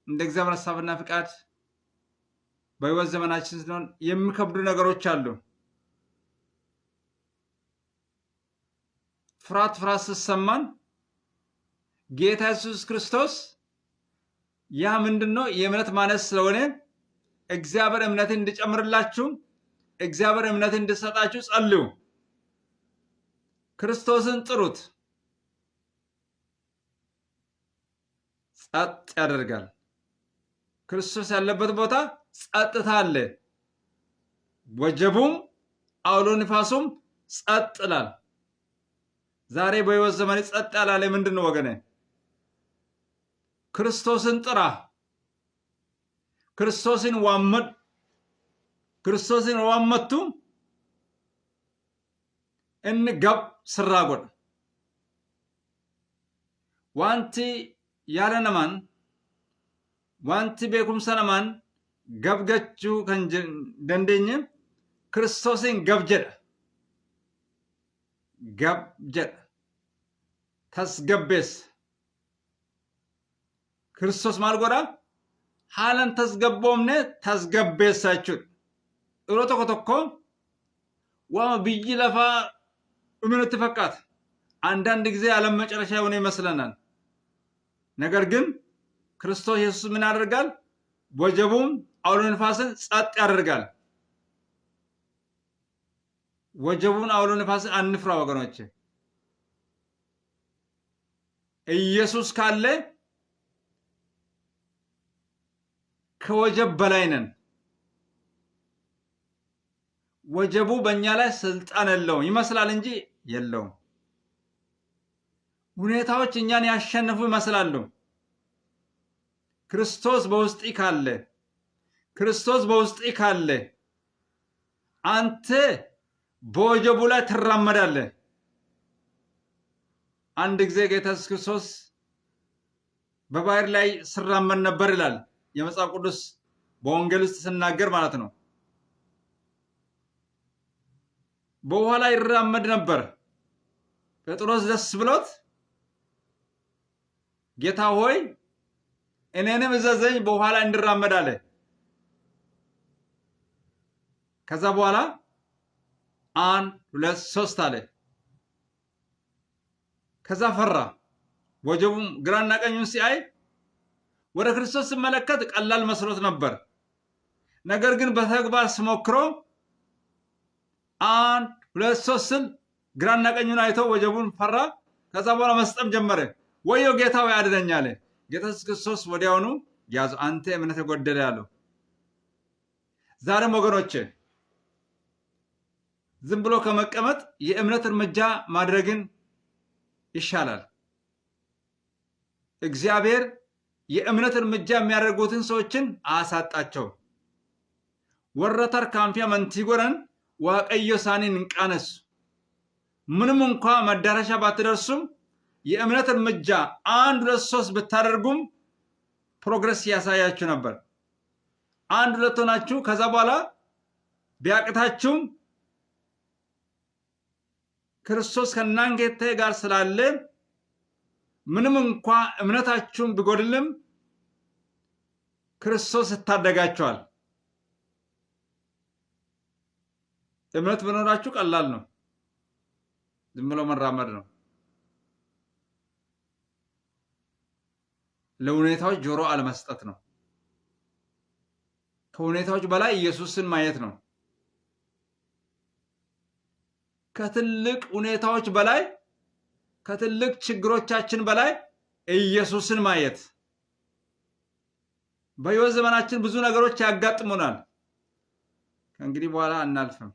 እንደ እግዚአብሔር ሐሳብና ፍቃድ በሕይወት ዘመናችን ሲኖር የሚከብዱ ነገሮች አሉ። ፍርሃት ሲሰማን ጌታ ኢየሱስ ክርስቶስ ያ ምንድነው የእምነት ማነስ ስለሆነ እግዚአብሔር እምነትን እንዲጨምርላችሁ እግዚአብሔር እምነትን እንዲሰጣችሁ ጸልዩ። ክርስቶስን ጥሩት። ጸጥ ያደርጋል። ክርስቶስ ያለበት ቦታ ጸጥታ አለ። ወጀቡም አውሎ ንፋሱም ጸጥ ይላል። ዛሬ በሕይወት ዘመን ጸጥ ያላለ ምንድነው ወገኔ? ክርስቶስን ጥራ። ክርስቶስን ዋመድ። ክርስቶስን ዋመቱ እንገብ ስራጎድ ዋንቲ ያለነማን ዋንቲ ቤኩምሰነማን ገብገቹ ደንደኝ ክርስቶስን ገብጀደ ተስገቤስ ክርስቶስ ማልጎዳ ሃለን ተስገቦምነ ተስገቤሳችሁ እሮቶ ኮተኮ ዋ ብይ ለፋ እምነት ፈቃት አንዳንድ ጊዜ ዓለም መጨረሻ የሆነ ይመስለናል። ነገር ግን ክርስቶስ ኢየሱስ ምን ያደርጋል? ወጀቡም አውሎ ንፋስን ጸጥ ያደርጋል። ወጀቡን አውሎ ንፋስን አንፍራ ወገኖች። ኢየሱስ ካለ ከወጀብ በላይ ነን። ወጀቡ በእኛ ላይ ስልጣን የለውም ይመስላል እንጂ የለውም። ሁኔታዎች እኛን ያሸንፉ ይመስላሉ። ክርስቶስ በውስጥ ካለ ክርስቶስ በውስጥ ካለ አንተ በወጀቡ ላይ ትራመዳለህ። አንድ ጊዜ ጌታ ኢየሱስ ክርስቶስ በባህር ላይ ሲራመድ ነበር ይላል የመጽሐፍ ቅዱስ በወንጌል ውስጥ ሲናገር ማለት ነው። በውሃ ላይ ይራመድ ነበር። ጴጥሮስ ደስ ብሎት ጌታ ሆይ እኔንም እዘዘኝ በውሃ ላይ እንድራመድ አለ። ከዛ በኋላ 1 2 3 አለ። ከዛ ፈራ። ወጀቡም ግራና ቀኙን ሲያይ ወደ ክርስቶስ ሲመለከት ቀላል መስሎት ነበር። ነገር ግን በተግባር ሲሞክሮ 1 2 3 ስል ግራና ቀኙን አይቶ ወጀቡን ፈራ። ከዛ በኋላ መስጠም ጀመረ። ወዮ ጌታ ሆይ አድነኝ አለ። ጌታ ኢየሱስ ክርስቶስ ወዲያውኑ ያዘው። አንተ እምነት የጎደለ ያለው። ዛሬም ወገኖቼ ዝም ብሎ ከመቀመጥ የእምነት እርምጃ ማድረግን ይሻላል። እግዚአብሔር የእምነት እርምጃ የሚያደርጉትን ሰዎችን አሳጣቸው። ወረተር ካምፊያ መንቲጎረን ዋቀዮ ሳኒን እንቃነሱ ምንም እንኳ መዳረሻ ባትደርሱም የእምነት እርምጃ 1 2 3 ብታደርጉም ፕሮግረስ ያሳያችሁ ነበር። 1 2 ሆናችሁ ከዛ በኋላ ቢያቅታችሁም ክርስቶስ ከእናንተ ጋር ስላለ ምንም እንኳ እምነታችሁን ቢጎድልም ክርስቶስ ይታደጋችኋል። እምነት ቢኖራችሁ ቀላል ነው። ዝም ብሎ መራመድ ነው። ለሁኔታዎች ጆሮ አለመስጠት ነው። ከሁኔታዎች በላይ ኢየሱስን ማየት ነው። ከትልቅ ሁኔታዎች በላይ ከትልቅ ችግሮቻችን በላይ ኢየሱስን ማየት። በሕይወት ዘመናችን ብዙ ነገሮች ያጋጥሙናል። ከእንግዲህ በኋላ አናልፍም።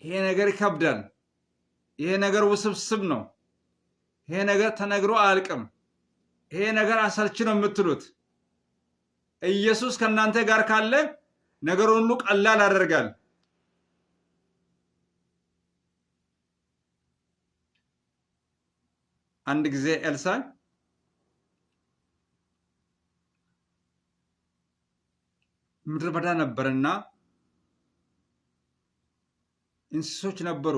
ይሄ ነገር ይከብዳል። ይሄ ነገር ውስብስብ ነው። ይሄ ነገር ተነግሮ አያልቅም። ይሄ ነገር አሰልቺ ነው የምትሉት፣ ኢየሱስ ከእናንተ ጋር ካለ ነገሩን ሁሉ ቀላል ያደርጋል። አንድ ጊዜ ኤልሳዕ ምድረ በዳ ነበርና እንስሶች ነበሩ።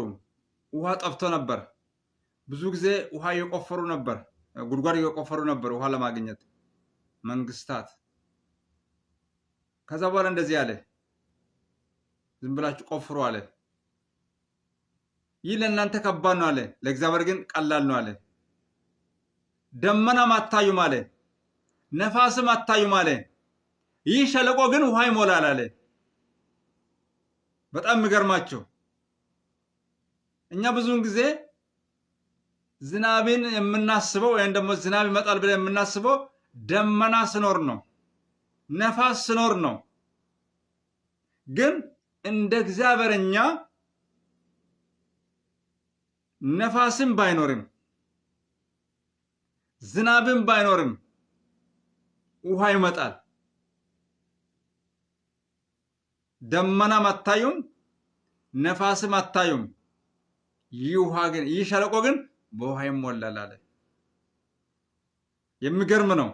ውሃ ጠፍቶ ነበር። ብዙ ጊዜ ውሃ እየቆፈሩ ነበር፣ ጉድጓድ እየቆፈሩ ነበር ውሃ ለማግኘት መንግስታት። ከዛ በኋላ እንደዚህ አለ፣ ዝም ብላችሁ ቆፍሩ አለ። ይህ ለእናንተ ከባድ ነው አለ፣ ለእግዚአብሔር ግን ቀላል ነው አለ። ደመናም አታዩም አለ፣ ነፋስም አታዩም አለ፣ ይህ ሸለቆ ግን ውሃ ይሞላል አለ። በጣም የሚገርማቸው እኛ ብዙውን ጊዜ ዝናብን የምናስበው ወይም ደግሞ ዝናብ ይመጣል ብለን የምናስበው ደመና ስኖር ነው፣ ነፋስ ስኖር ነው። ግን እንደ እግዚአብሔር እኛ ነፋስም ባይኖርም ዝናብም ባይኖርም ውሃ ይመጣል። ደመናም አታዩም፣ ነፋስም አታዩም፣ ይህ ሸለቆ ግን በውሃ ይሞላል አለ። የሚገርም ነው።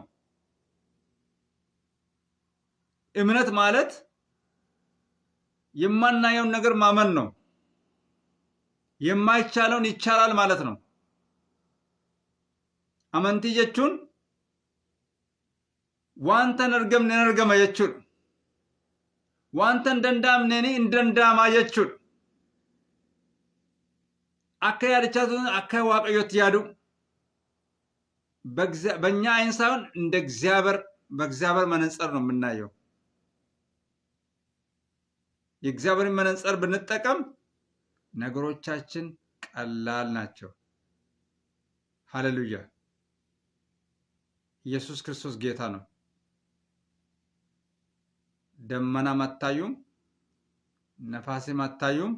እምነት ማለት የማናየውን ነገር ማመን ነው። የማይቻለውን ይቻላል ማለት ነው። አመንቲ ጀቹን ዋንተን እርገምኔ እርገመ ጀቹን ዋንተን ደንዳምኔኒ እንደንዳማ ጀቹን አከ ያድቻቱን አከ ዋቀዮት ያዱ በእኛ አይን ሳይሆን እንደ እግዚአብሔር በእግዚአብሔር መነጽር ነው የምናየው። የእግዚአብሔርን መነጽር ብንጠቀም ነገሮቻችን ቀላል ናቸው። ሃሌሉያ! ኢየሱስ ክርስቶስ ጌታ ነው። ደመናም አታዩም፣ ነፋስም አታዩም፣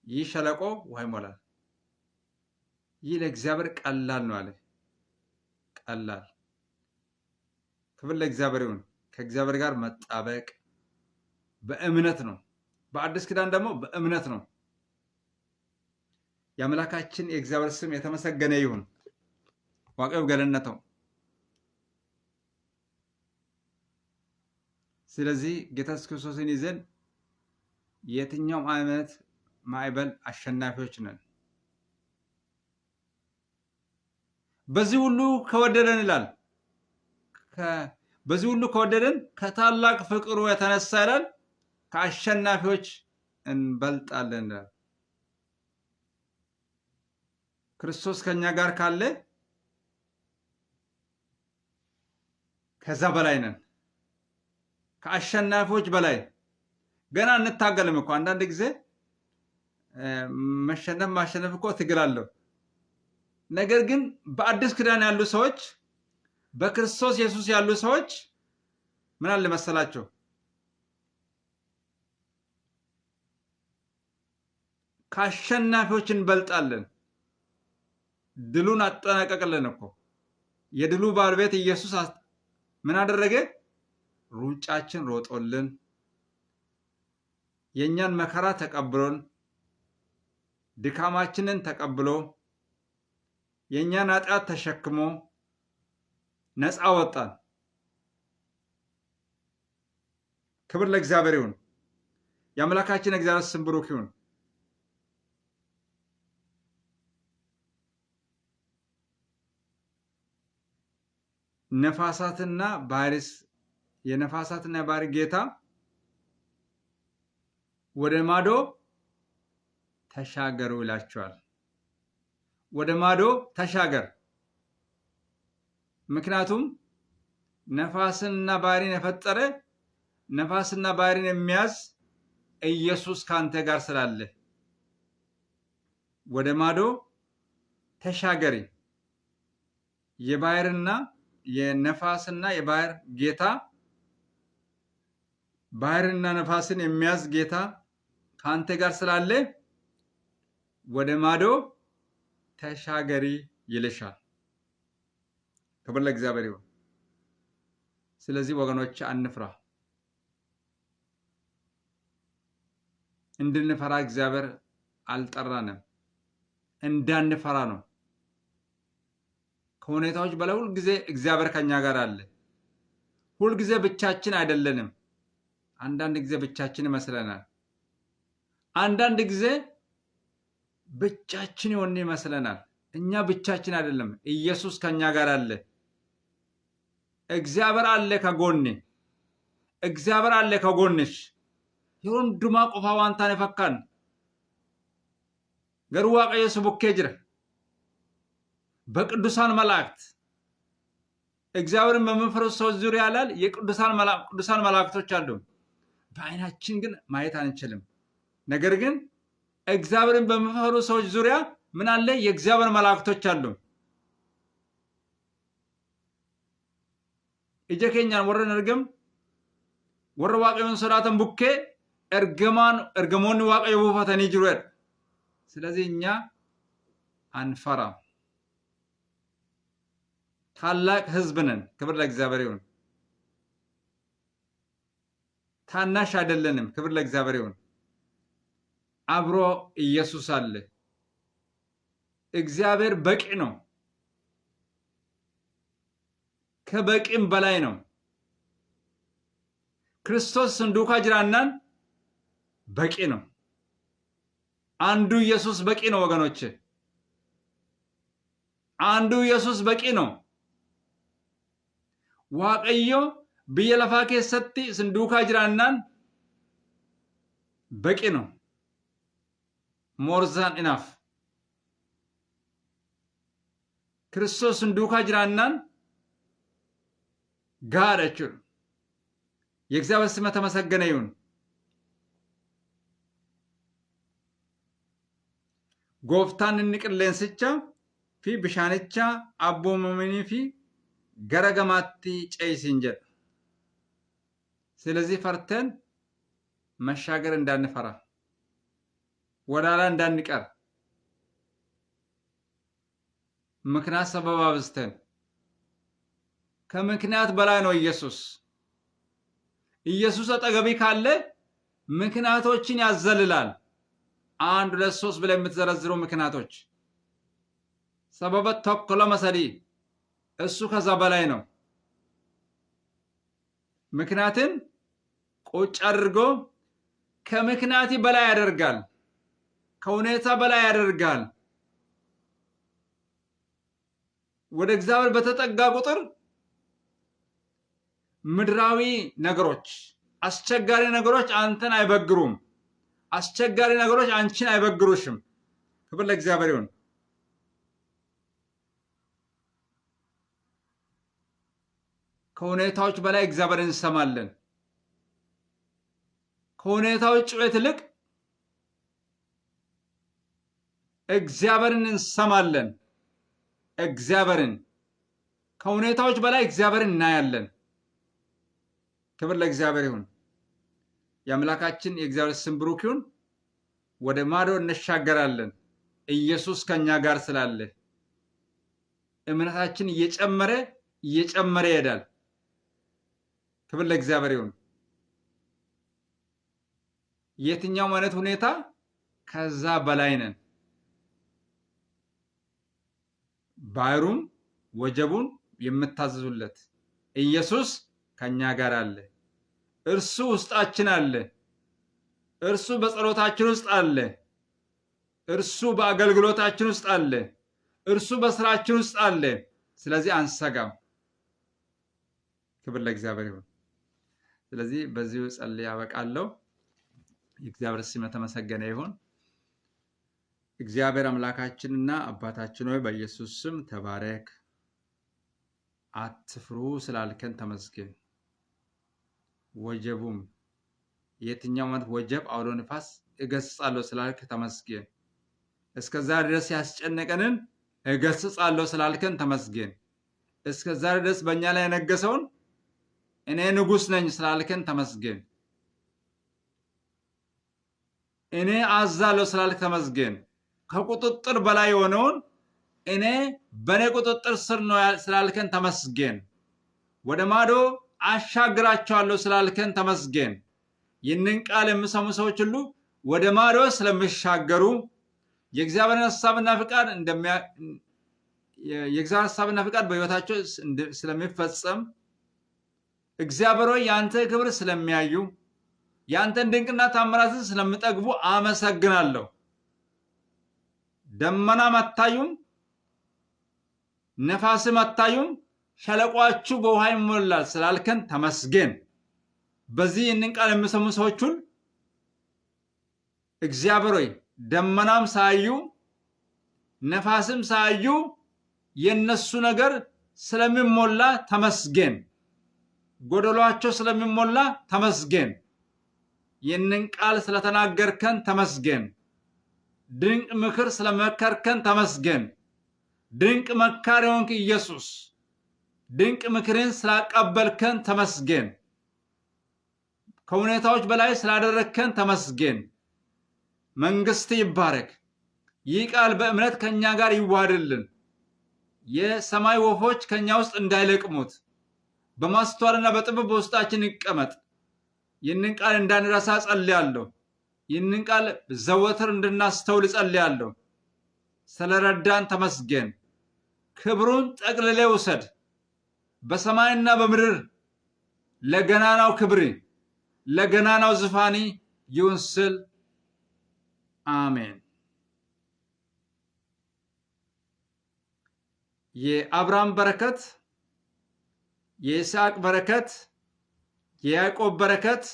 ይህ ሸለቆ ውሃ ይሞላል። ይህ ለእግዚአብሔር ቀላል ነው አለ። ቀላል። ክብር ለእግዚአብሔር ይሁን። ከእግዚአብሔር ጋር መጣበቅ በእምነት ነው። በአዲስ ኪዳን ደግሞ በእምነት ነው። የአምላካችን የእግዚአብሔር ስም የተመሰገነ ይሁን። ዋቀው ገለነተው። ስለዚህ ጌታ ኢየሱስ ክርስቶስን ይዘን የትኛውም አይነት ማዕበል አሸናፊዎች ነን። በዚህ ሁሉ ከወደደን ይላል፣ በዚህ ሁሉ ከወደደን ከታላቅ ፍቅሩ የተነሳ ይላል ከአሸናፊዎች እንበልጣለን ይላል። ክርስቶስ ከኛ ጋር ካለ ከዛ በላይ ነን፣ ከአሸናፊዎች በላይ። ገና እንታገልም እኮ አንዳንድ ጊዜ ማሸነፍ እኮ ትግል አለው። ነገር ግን በአዲስ ኪዳን ያሉ ሰዎች፣ በክርስቶስ ኢየሱስ ያሉ ሰዎች ምን አለ መሰላቸው? ከአሸናፊዎች እንበልጣለን። ድሉን አጠናቀቅልን እኮ። የድሉ ባለቤት ኢየሱስ ምን አደረገ? ሩጫችን ሮጦልን፣ የእኛን መከራ ተቀብሎን፣ ድካማችንን ተቀብሎ፣ የእኛን ኃጢአት ተሸክሞ ነፃ ወጣን። ክብር ለእግዚአብሔር ይሁን። የአምላካችን እግዚአብሔር ስም ብሩክ ይሁን። ነፋሳትና ባህርስ የነፋሳትና የባህር ጌታ ወደ ማዶ ተሻገሩ ይላቸዋል። ወደ ማዶ ተሻገር። ምክንያቱም ነፋስንና ባህርን የፈጠረ ነፋስና ባህርን የሚያዝ ኢየሱስ ካንተ ጋር ስላለ ወደ ማዶ ተሻገሪ። የባህርና የነፋስና የባህር ጌታ ባህርና ነፋስን የሚያዝ ጌታ ካንተ ጋር ስላለ ወደ ማዶ ተሻገሪ ይልሻል። ክብር ለእግዚአብሔር ይሁን። ስለዚህ ወገኖች አንፍራ። እንድንፈራ እግዚአብሔር አልጠራንም፣ እንዳንፈራ ነው። ከሁኔታዎች በላይ ሁል ጊዜ እግዚአብሔር ከኛ ጋር አለ። ሁል ጊዜ ብቻችን አይደለንም። አንዳንድ ጊዜ ብቻችን ይመስለናል። አንዳንድ ጊዜ ብቻችን የሆነ ይመስለናል። እኛ ብቻችን አይደለም። ኢየሱስ ከኛ ጋር አለ። እግዚአብሔር አለ ከጎኔ። እግዚአብሔር አለ ከጎንሽ። የወንዱማ ቆፋ ዋንታን ፈካን ገሩ ዋቀየ ስቡኬ ጅረ በቅዱሳን መላእክት እግዚአብሔርን በመንፈስ ሰዎች ዙሪያ ያላል የቅዱሳን መላእክቶች አሉ። በአይናችን ግን ማየት አንችልም። ነገር ግን እግዚአብሔርን በመፈሩ ሰዎች ዙሪያ ምን አለ? የእግዚአብሔር መላእክቶች አሉ። እጀከኛን ወረን እርግም ወረ ዋቀዩን ሶዳተን ቡኬ እርገሞን ዋቀዩ ቡፈተኒ ጅሩ። ስለዚህ እኛ አንፈራም። ታላቅ ህዝብ ነን። ክብር ለእግዚአብሔር ይሁን። ታናሽ አይደለንም። ክብር ለእግዚአብሔር ይሁን። አብሮ ኢየሱስ አለ። እግዚአብሔር በቂ ነው። ከበቂም በላይ ነው። ክርስቶስ ስንዱካ ጅራናን በቂ ነው። አንዱ ኢየሱስ በቂ ነው ወገኖች። አንዱ ኢየሱስ በቂ ነው። ዋቀዮ በየለፋ ከሰቲ ስንዱካ ጅራናን በቂ ነው። ሞርዛን ኢናፍ ክርስቶስ ስንዱካ ጅራናን ጋራችሁ የእግዚአብሔር ስም የተመሰገነ ይሁን። ጎፍታን እንቅሌንስቻ ፊ ብሻንቻ አቦመመኒ ፊ ገረገማቲ ጨይሲንጀ። ስለዚህ ፈርተን መሻገር እንዳንፈራ፣ ወዳላ እንዳንቀር፣ ምክንያት ሰበብ አብዝተን ከምክንያት በላይ ነው ኢየሱስ። ኢየሱስ አጠገቢ ካለ ምክንያቶችን ያዘልላል። 1 2 3 ብለ የምትዘረዝሩ ምክንያቶች ሰበበት ተከለ መሰዲ እሱ ከዛ በላይ ነው። ምክንያትን ቁጭ አድርጎ ከምክንያት በላይ ያደርጋል። ከሁኔታ በላይ ያደርጋል። ወደ እግዚአብሔር በተጠጋ ቁጥር ምድራዊ ነገሮች፣ አስቸጋሪ ነገሮች አንተን አይበግሩም። አስቸጋሪ ነገሮች አንቺን አይበግሩሽም። ክብር ለእግዚአብሔር ይሁን። ከሁኔታዎች በላይ እግዚአብሔርን እንሰማለን። ከሁኔታዎች ጩኸት ይልቅ እግዚአብሔርን እንሰማለን። እግዚአብሔርን ከሁኔታዎች በላይ እግዚአብሔርን እናያለን። ክብር ለእግዚአብሔር ይሁን። የአምላካችን የእግዚአብሔር ስም ብሩክ ይሁን። ወደ ማዶ እንሻገራለን። ኢየሱስ ከኛ ጋር ስላለ እምነታችን እየጨመረ ይሄዳል። ክብር ለእግዚአብሔር ይሁን። የትኛው አይነት ሁኔታ ከዛ በላይ ነን። ባህሩም ወጀቡን የምታዘዙለት ኢየሱስ ከኛ ጋር አለ። እርሱ ውስጣችን አለ። እርሱ በጸሎታችን ውስጥ አለ። እርሱ በአገልግሎታችን ውስጥ አለ። እርሱ በስራችን ውስጥ አለ። ስለዚህ አንሰጋም። ክብር ለእግዚአብሔር ይሁን። ስለዚህ በዚሁ ጸልዬ አበቃለሁ። የእግዚአብሔር ስም የተመሰገነ ይሁን። እግዚአብሔር አምላካችንና አባታችን ሆይ በኢየሱስ ስም ተባረክ። አትፍሩ ስላልከን ተመስገን። ወጀቡም የትኛው ማለት ወጀብ አውሎ ንፋስ እገስጻለሁ ስላልክ ተመስገን። እስከዛ ድረስ ያስጨነቀንን እገስጻለሁ ስላልከን ተመስገን። እስከዛ ድረስ በእኛ ላይ የነገሰውን እኔ ንጉሥ ነኝ ስላልከን ተመስገን። እኔ አዛለሁ ስላልክ ተመስገን። ከቁጥጥር በላይ የሆነውን እኔ በኔ ቁጥጥር ስር ነው ስላልከን ተመስገን። ወደ ማዶ አሻግራቸዋለሁ ስላልከን ተመስገን። ይህንን ቃል የሚሰሙ ሰዎች ሁሉ ወደ ማዶ ስለሚሻገሩ የእግዚአብሔርን ሐሳብና ፍቃድ በሕይወታቸው ስለሚፈጸም እግዚአብሔር ሆይ የአንተ ክብር ስለሚያዩ የአንተን ድንቅና ታምራትን ስለሚጠግቡ አመሰግናለሁ። ደመናም አታዩም፣ ነፋስም አታዩም፣ ሸለቋችሁ በውሃ ይሞላል ስላልከን ተመስገን። በዚህ ይህንን ቃል የሚሰሙ ሰዎች ሁሉ እግዚአብሔር ሆይ ደመናም ሳዩ ነፋስም ሳዩ የነሱ ነገር ስለሚሞላ ተመስገን። ጎደሏቸው ስለሚሞላ ተመስገን። ይህንን ቃል ስለተናገርከን ተመስገን። ድንቅ ምክር ስለመከርከን ተመስገን። ድንቅ መካሪ ሆንክ ኢየሱስ። ድንቅ ምክርን ስላቀበልከን ተመስገን። ከሁኔታዎች በላይ ስላደረግከን ተመስገን። መንግስት ይባረክ። ይህ ቃል በእምነት ከኛ ጋር ይዋሃድልን። የሰማይ ወፎች ከኛ ውስጥ እንዳይለቅሙት በማስተዋልና በጥበብ በውስጣችን ይቀመጥ። ይህንን ቃል እንዳንረሳ ጸልያለሁ። ይህንን ቃል ዘወትር እንድናስተውል ጸልያለሁ። ስለረዳን ተመስገን። ክብሩን ጠቅልሌ ውሰድ። በሰማይና በምድር ለገናናው ክብር ለገናናው ዙፋኒ ይሁን ስል አሜን። የአብርሃም በረከት፣ የይስሐቅ በረከት፣ የያዕቆብ በረከት፣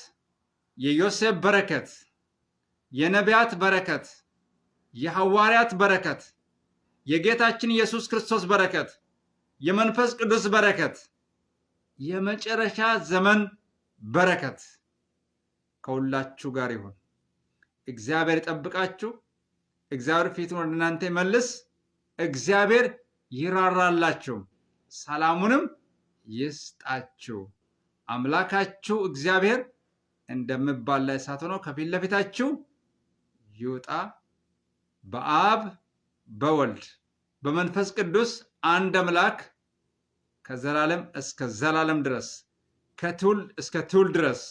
የዮሴፍ በረከት፣ የነቢያት በረከት፣ የሐዋርያት በረከት፣ የጌታችን ኢየሱስ ክርስቶስ በረከት፣ የመንፈስ ቅዱስ በረከት፣ የመጨረሻ ዘመን በረከት ከሁላችሁ ጋር ይሁን። እግዚአብሔር ይጠብቃችሁ። እግዚአብሔር ፊቱን ወደ እናንተ ይመልስ። እግዚአብሔር ይራራላችሁ፣ ሰላሙንም ይስጣችሁ። አምላካችሁ እግዚአብሔር እንደሚባላ እሳት ሆኖ ከፊት ለፊታችሁ ይውጣ። በአብ በወልድ በመንፈስ ቅዱስ አንድ አምላክ ከዘላለም እስከ ዘላለም ድረስ ከትውልድ እስከ ትውልድ ድረስ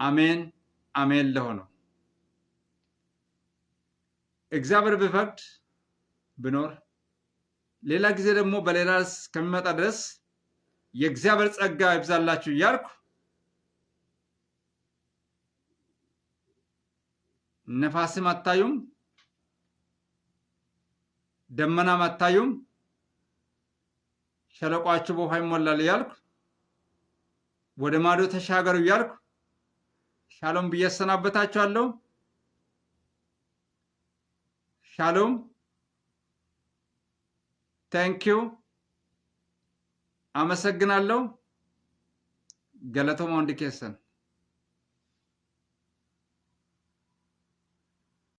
አሜን አሜን ለሆነው እግዚአብሔር ቢፈቅድ ብኖር ሌላ ጊዜ ደግሞ በሌላ እስከሚመጣ ድረስ የእግዚአብሔር ጸጋ ይብዛላችሁ እያልኩ ነፋስም አታዩም፣ ደመናም አታዩም፣ ሸለቋችሁ በውሃ ይሞላል እያልኩ ወደ ማዶ ተሻገሩ እያልኩ ሻሎም ብዬ አሰናበታችኋለሁ። ሻሎም። ታንኪዩ። አመሰግናለሁ። ገለቶማ ወንድኬሰን